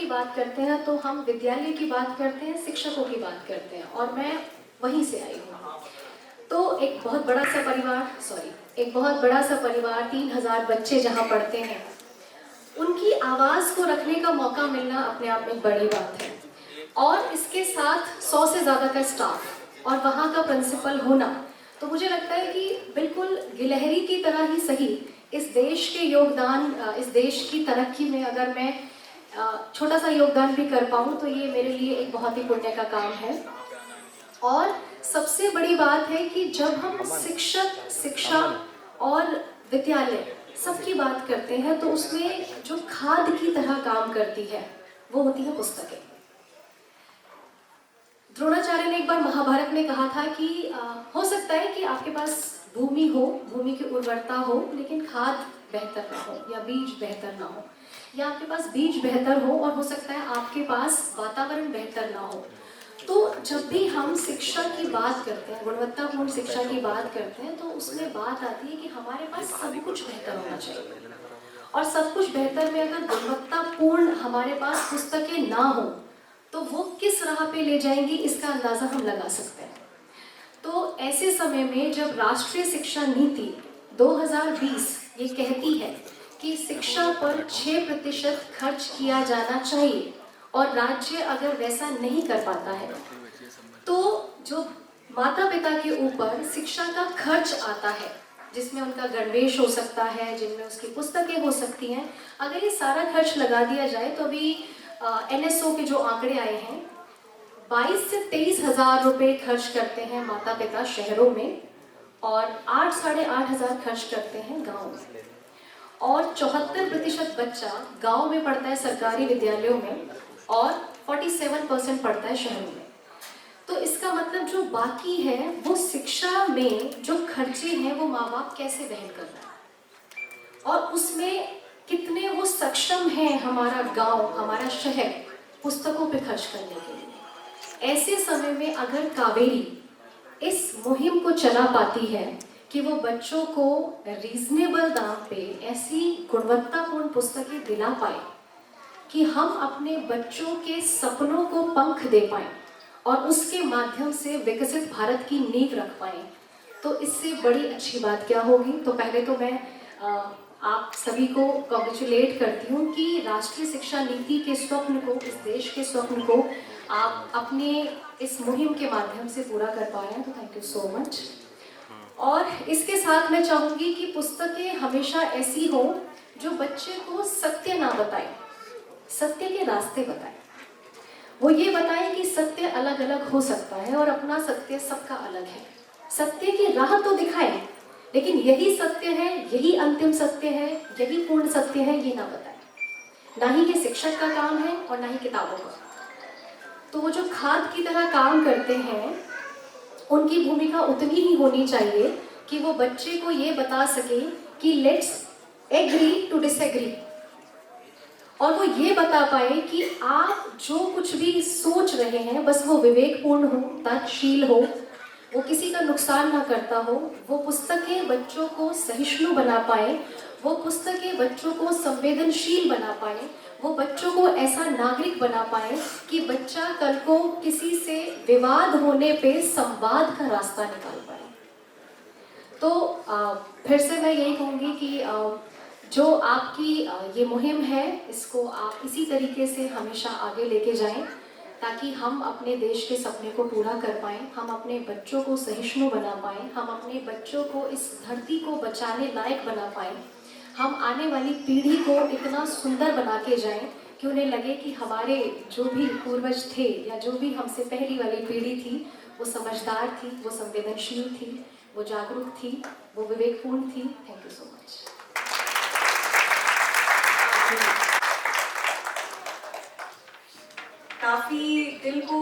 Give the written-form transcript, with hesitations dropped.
बात करते हैं तो हम विद्यालय की बात करते हैं, शिक्षकों की बात करते हैं, और मैं वहीं से आई हूँ। तो एक बहुत बड़ा सा परिवार 3000 बच्चे जहाँ पढ़ते हैं, उनकी आवाज़ को रखने का मौका मिलना अपने आप में बड़ी बात है। और इसके साथ 100 से ज़्यादा का स्टाफ और वहाँ का प्रिंसिपल होना, तो मुझे लगता है कि बिल्कुल गिलहरी की तरह ही सही इस देश के योगदान, इस देश की तरक्की में अगर मैं छोटा सा योगदान भी कर पाऊँ तो ये मेरे लिए एक बहुत ही पुण्य का काम है। और सबसे बड़ी बात है कि जब हम शिक्षक, शिक्षा और विद्यालय सबकी बात करते हैं तो उसमें जो खाद की तरह काम करती है वो होती है पुस्तकें। द्रोणाचार्य ने एक बार महाभारत में कहा था कि हो सकता है कि आपके पास भूमि हो, भूमि की उर्वरता हो, लेकिन खाद बेहतर ना हो या बीज बेहतर ना हो, या आपके पास बीज बेहतर हो और हो सकता है आपके पास वातावरण बेहतर ना हो। तो जब भी हम शिक्षा की बात करते हैं, गुणवत्तापूर्ण शिक्षा की बात करते हैं, तो उसमें बात आती है कि हमारे पास सब कुछ बेहतर होना चाहिए। और सब कुछ बेहतर में अगर गुणवत्तापूर्ण हमारे पास पुस्तकें ना हो तो वो किस राह पे ले जाएंगी, इसका अंदाज़ा हम लगा सकते हैं। तो ऐसे समय में जब राष्ट्रीय शिक्षा नीति 2020 ये कहती है कि शिक्षा पर 6% खर्च किया जाना चाहिए और राज्य अगर वैसा नहीं कर पाता है तो जो माता पिता के ऊपर शिक्षा का खर्च आता है, जिसमें उनका गणवेश हो सकता है, जिनमें उसकी पुस्तकें हो सकती हैं, अगर ये सारा खर्च लगा दिया जाए तो अभी NSO के जो आंकड़े आए हैं 22 से 23 हज़ार रुपये खर्च करते हैं माता पिता शहरों में और 8 साढ़े 8 हज़ार खर्च करते हैं गाँव में। और 74% बच्चा गांव में पढ़ता है सरकारी विद्यालयों में और 47% पढ़ता है शहरों में। तो इसका मतलब जो बाकी है वो शिक्षा में जो खर्चे हैं वो माँ बाप कैसे वहन कर रहे हैं और उसमें कितने वो सक्षम हैं हमारा गांव, हमारा शहर पुस्तकों पे खर्च करने के लिए। ऐसे समय में अगर कावेरी इस मुहिम को चला पाती है कि वो बच्चों को रीजनेबल दाम पे ऐसी गुणवत्तापूर्ण पुस्तकें दिला पाए कि हम अपने बच्चों के सपनों को पंख दे पाएं और उसके माध्यम से विकसित भारत की नींव रख पाएं, तो इससे बड़ी अच्छी बात क्या होगी। तो पहले तो मैं आप सभी को कॉन्ग्रेचुलेट करती हूँ कि राष्ट्रीय शिक्षा नीति के स्वप्न को, इस देश के स्वप्न को आप अपने इस मुहिम के माध्यम से पूरा कर पा रहे हैं, तो थैंक यू सो मच। और इसके साथ मैं चाहूँगी कि पुस्तकें हमेशा ऐसी हो जो बच्चे को सत्य ना बताए, सत्य के रास्ते बताए। वो ये बताए कि सत्य अलग अलग हो सकता है और अपना सत्य सबका अलग है। सत्य की राह तो दिखाए, लेकिन यही सत्य है, यही अंतिम सत्य है, यही पूर्ण सत्य है, ये ना बताए। ना ही ये शिक्षक का काम है और ना ही किताबों का। तो वो जो खाद की तरह काम करते हैं उनकी भूमिका उतनी ही होनी चाहिए कि वो बच्चे को ये बता सके कि लेट्स एग्री टू डिसएग्री, और वो ये बता पाए कि आप जो कुछ भी सोच रहे हैं बस वो विवेकपूर्ण हो, तर्कशील हो, वो किसी का नुकसान ना करता हो। वो पुस्तकें बच्चों को सहिष्णु बना पाए, वो पुस्तकें बच्चों को संवेदनशील बना पाए, वो बच्चों को ऐसा नागरिक बना पाए कि बच्चा कल को किसी से विवाद होने पे संवाद का रास्ता निकाल पाए। तो फिर से मैं यही कहूँगी कि जो आपकी ये मुहिम है इसको आप इसी तरीके से हमेशा आगे लेके जाएं ताकि हम अपने देश के सपने को पूरा कर पाएं, हम अपने बच्चों को सहिष्णु बना पाएं, हम अपने बच्चों को इस धरती को बचाने लायक बना पाएं, हम आने वाली पीढ़ी को इतना सुंदर बना के जाएं कि उन्हें लगे कि हमारे जो भी पूर्वज थे या जो भी हमसे पहली वाली पीढ़ी थी वो समझदार थी, वो संवेदनशील थी, वो जागरूक थी, वो विवेकपूर्ण थी। Thank you so much. काफी दिल को